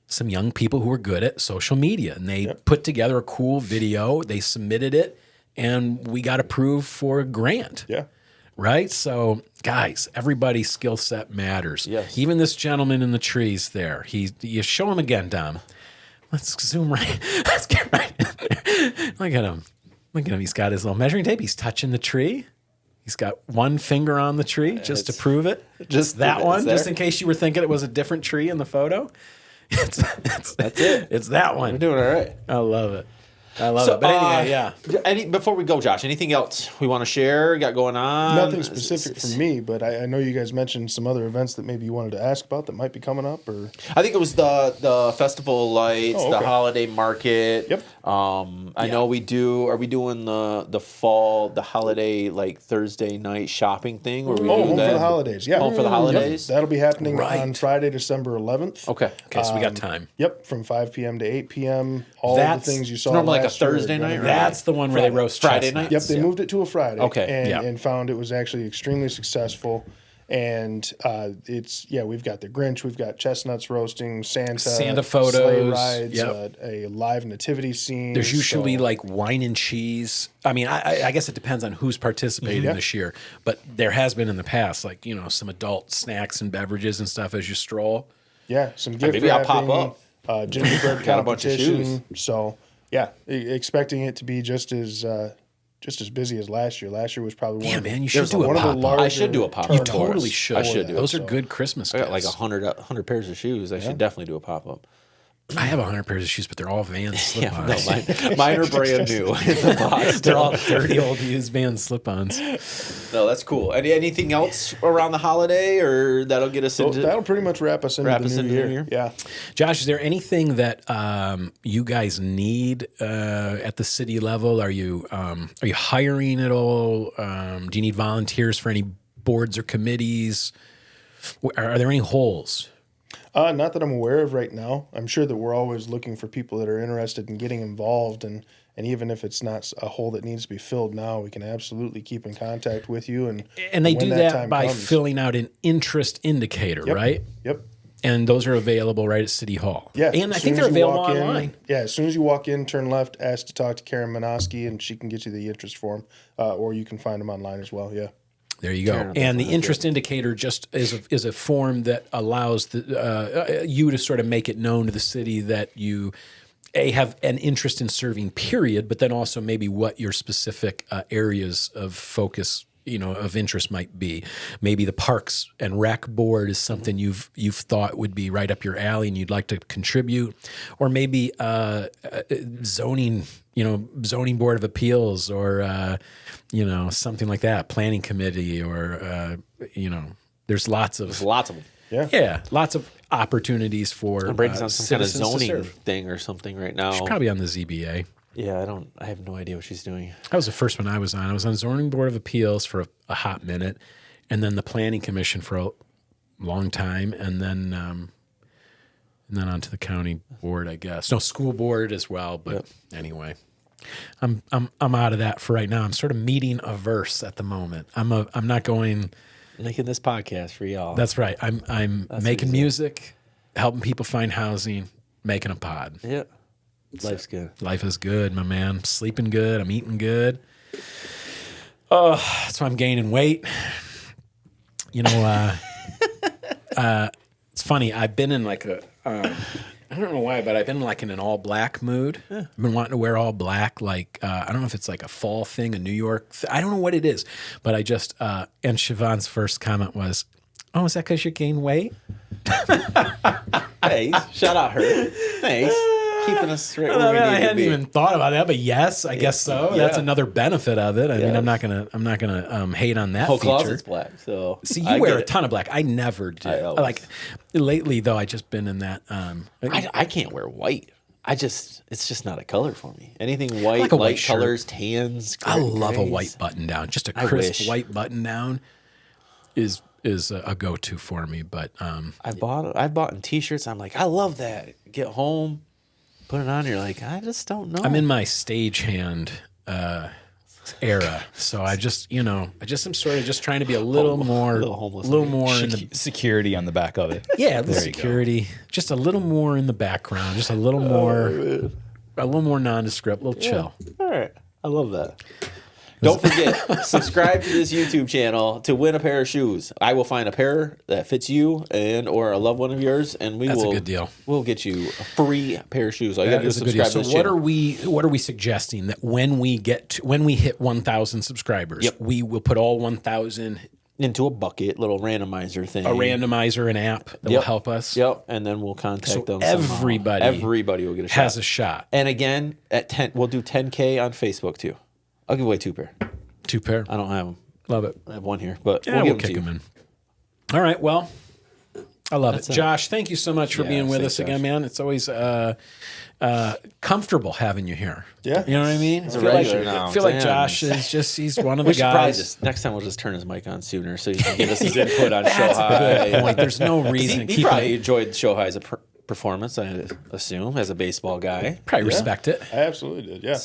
some young people who are good at social media, and they put together a cool video. They submitted it, and we got approved for a grant. Yeah. Right? So, guys, everybody's skill set matters. Yes. Even this gentleman in the trees there. You show him again, Dom. Let's zoom right. Let's get right in there. Look at him. Look at him. He's got his little measuring tape. He's touching the tree. He's got one finger on the tree just to prove it. Just that one, just in case you were thinking it was a different tree in the photo. That's it. It's that one. We're doing all right. I love it. I love it. But anyway, yeah. Before we go, Josh, anything else we want to share? Got going on? Nothing specific for me, but I know you guys mentioned some other events that maybe you wanted to ask about that might be coming up. Or I think it was the Festival of Lights, the holiday market. Yep. I know we do. Are we doing the holiday like Thursday night shopping thing? Where we do Home that? for the holidays. Yeah. Home for the holidays. Yep. That'll be happening on Friday, December 11th. Okay. So we got time. Yep, from 5 p.m. to 8 p.m. All the things you saw normally like a last year Thursday night, right? That's the one where they roast Friday chestnuts. night. Yep, they moved it to a Friday. Okay. And found it was actually extremely successful. And we've got the Grinch, we've got chestnuts roasting, Santa photos, sleigh rides, a live nativity scene. There's usually like wine and cheese. I mean, I guess it depends on who's participating this year, but there has been in the past, like, some adult snacks and beverages and stuff as you stroll. Yeah, some gift maybe wrapping, I'll pop up. Gingerbread Got a bunch of competition. So yeah, expecting it to be just as busy as last year. Last year was probably you should do a pop-up. I should do a pop-up. You totally should. I should do. Those are good Christmas I gifts. got like 100 pairs of shoes. I should definitely do a pop-up. I have 100 pairs of shoes, but they're all Vans slip-ons. Mine are brand new in the box. They're all dirty old used Vans slip-ons. No, that's cool. Anything else around the holiday, or that'll get us into? That'll pretty much wrap us into the new year. Yeah. Josh, is there anything that you guys need at the city level? Are you hiring at all? Do you need volunteers for any boards or committees? Are there any holes? Not that I'm aware of right now. I'm sure that we're always looking for people that are interested in getting involved, and even if it's not a hole that needs to be filled now, we can absolutely keep in contact with you. And they do that by filling out an interest indicator, right? Yep. And those are available right at City Hall. Yeah. And I think they're available online. As soon as you walk in, turn left, ask to talk to Karen Minoski, and she can get you the interest form, or you can find them online as well. Yeah. There you go. And the interest indicator just is a form that allows you to sort of make it known to the city that you have an interest in serving, period, but then also maybe what your specific areas of focus, of interest might be. Maybe the Parks and Rec Board is something you've thought would be right up your alley and you'd like to contribute, or maybe zoning Board of Appeals, or something like that, planning committee, or there's lots of them. Yeah, lots of opportunities for I'm breaking down some kind of citizens to zoning serve. thing or something right now. She's probably on the ZBA. Yeah, I have no idea what she's doing. That was the first one I was on. I was on Zoning Board of Appeals for a hot minute, and then the Planning Commission for a long time, and then and then onto the county board, I guess. No, school board as well. But anyway, I'm out of that for right now. I'm sort of meeting averse at the moment. I'm not going. Making this podcast for y'all. That's right. I'm making music, helping people find housing, making a pod. Yeah. Life's good. Life is good, my man. Sleeping good. I'm eating good. Oh, that's why I'm gaining weight. You know, it's funny. I've been in like I don't know why, but I've been like in an all black mood. Yeah. I've been wanting to wear all black. Like, I don't know if it's like a fall thing, a New York I don't know what it is, but I just, and Siobhan's first comment was, oh, is that because you gained weight? Hey, shout out her. Thanks. Keeping us straight where we need to be. I hadn't even thought about that, but yes, I guess so. Yeah. That's another benefit of it. I mean, I'm not gonna hate on that whole feature. Closet's black, so see, you wear a ton of black. I never do. Like lately, though, I just been in that. I can't wear white. It's just not a color for me. Anything white, like light colors, tans. I love a white button down. Just a crisp white button down is a go-to for me. But I've bought in t-shirts. I'm like, I love that. Get home. Put it on, you're like, I just don't know. I'm in my stagehand era, so I just am sort of just trying to be a little more in the security on the back of it. Yeah, the security, just a little more in the background, just a little more nondescript, a little chill. All right, I love that. Don't forget, subscribe to this YouTube channel to win a pair of shoes. I will find a pair that fits you or a loved one of yours, and That's a good deal. We'll get you a free pair of shoes. All you got to do is subscribe to this channel. What are we suggesting that when we hit 1,000 subscribers, we will put all 1,000 into a bucket, little randomizer thing. A randomizer, an app that will help us. Yep, and then we'll contact them. Everybody will get a shot. Has a shot. And again, at 10, we'll do 10K on Facebook too. I'll give away 2 pair. 2 pair. I don't have them. Love it. I have one here, but we'll kick them in. All right. Well, I love it. Josh, thank you so much for being with us again, man. It's always comfortable having you here. Yeah. You know what I mean? I feel like Josh is he's one of the guys. Next time we'll just turn his mic on sooner so he can give us his input on Show High. Good point. There's no reason. He probably enjoyed Show High's performance, I assume, as a baseball guy. Probably respect it. I absolutely did, yeah.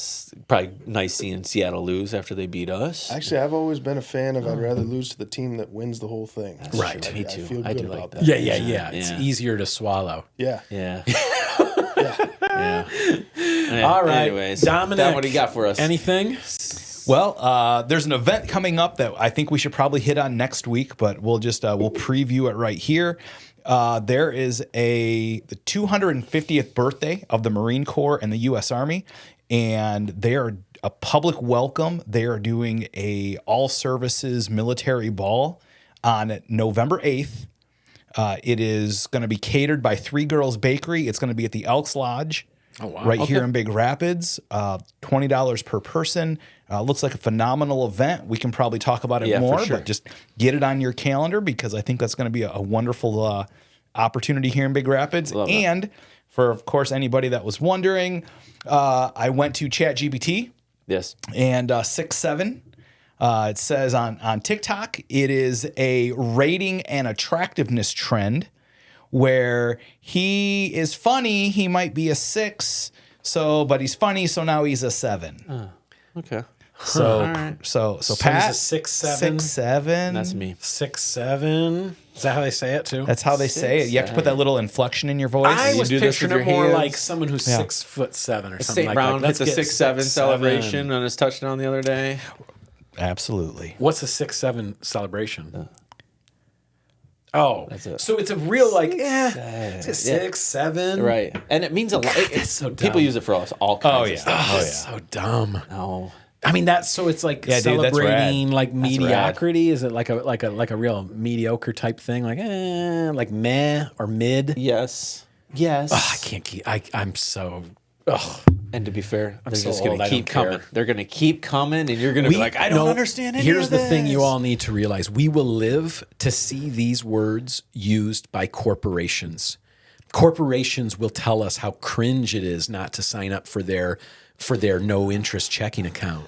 Probably nice seeing Seattle lose after they beat us. Actually, I've always been a fan of I'd rather lose to the team that wins the whole thing. Right. Me too. I feel good about that. Yeah. It's easier to swallow. Yeah. Yeah. All right. Anyways, Dominic, what do you got for us? Anything? Well, there's an event coming up that I think we should probably hit on next week, but we'll preview it right here. There is the 250th birthday of the Marine Corps and the U.S. Army, and they are a public welcome. They are doing a all-services military ball on November 8th. It is going to be catered by Three Girls Bakery. It's going to be at the Elks Lodge. Oh, wow. Here in Big Rapids, $20 per person. Looks like a phenomenal event. We can probably talk about it more, but just get it on your calendar because I think that's going to be a wonderful opportunity here in Big Rapids. And for, of course, anybody that was wondering, I went to ChatGPT. Yes. And 6'7", it says on TikTok, it is a rating and attractiveness trend where he is funny, he might be a 6, but he's funny, so now he's a 7. Okay. So Pat, he's a 6'7". 6'7". That's me. 6'7". Is that how they say it too? That's how they say it. You have to put that little inflection in your voice. I was picturing it more hands. like someone who's 6'7" or something. St. Brown hit the 6'7" celebration on his touchdown the other day. Absolutely. What's a 6'7" celebration? Oh, that's it. So it's a real it's a 6, 7, right? And it means a lot. That's so dumb. People use it for all kinds of stuff. Oh, it's so dumb. No, I mean it's like celebrating like mediocrity. Is it like a real mediocre type thing? Like meh or mid? Yes. I can't keep. I'm so. And to be fair, they're so just going old, to keep coming. They're going to keep coming, and you're going to be like, I don't understand any Here's of this. the thing you all need to realize. We will live to see these words used by corporations. Corporations will tell us how cringe it is not to sign up for their no-interest checking account.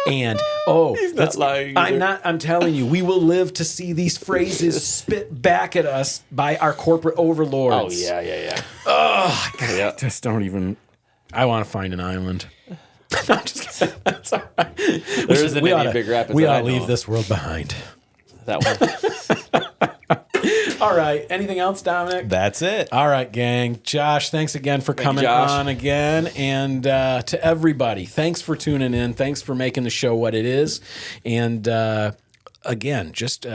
And not lying either. I'm telling you, we will live to see these phrases spit back at us by our corporate overlords. Oh yeah. Oh, God, Yeah. I just don't even. I want to find an island. I'm just kidding. That's all right. There isn't any Big Rapids. We that I ought to know leave of. this world behind. That one. All right. Anything else, Dominic? That's it. All right, gang. Josh, thanks again for coming on again. And to everybody, thanks for tuning in. Thanks for making the show what it is. And again, just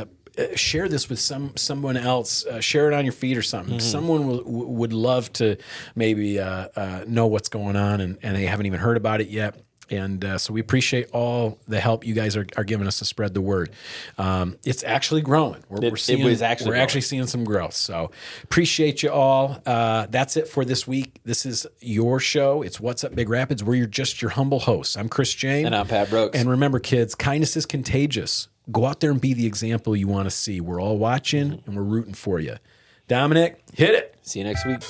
share this with someone else. Share it on your feed or something. Someone would love to maybe know what's going on and they haven't even heard about it yet. And so we appreciate all the help you guys are giving us to spread the word. It's actually growing. We're actually seeing some growth. So appreciate you all. That's it for this week. This is your show. It's What's Up Big Rapids. We're just your humble hosts. I'm Chris James. And I'm Pat Brooks. And remember, kids, kindness is contagious. Go out there and be the example you want to see. We're all watching and we're rooting for you. Dominic, hit it. See you next week.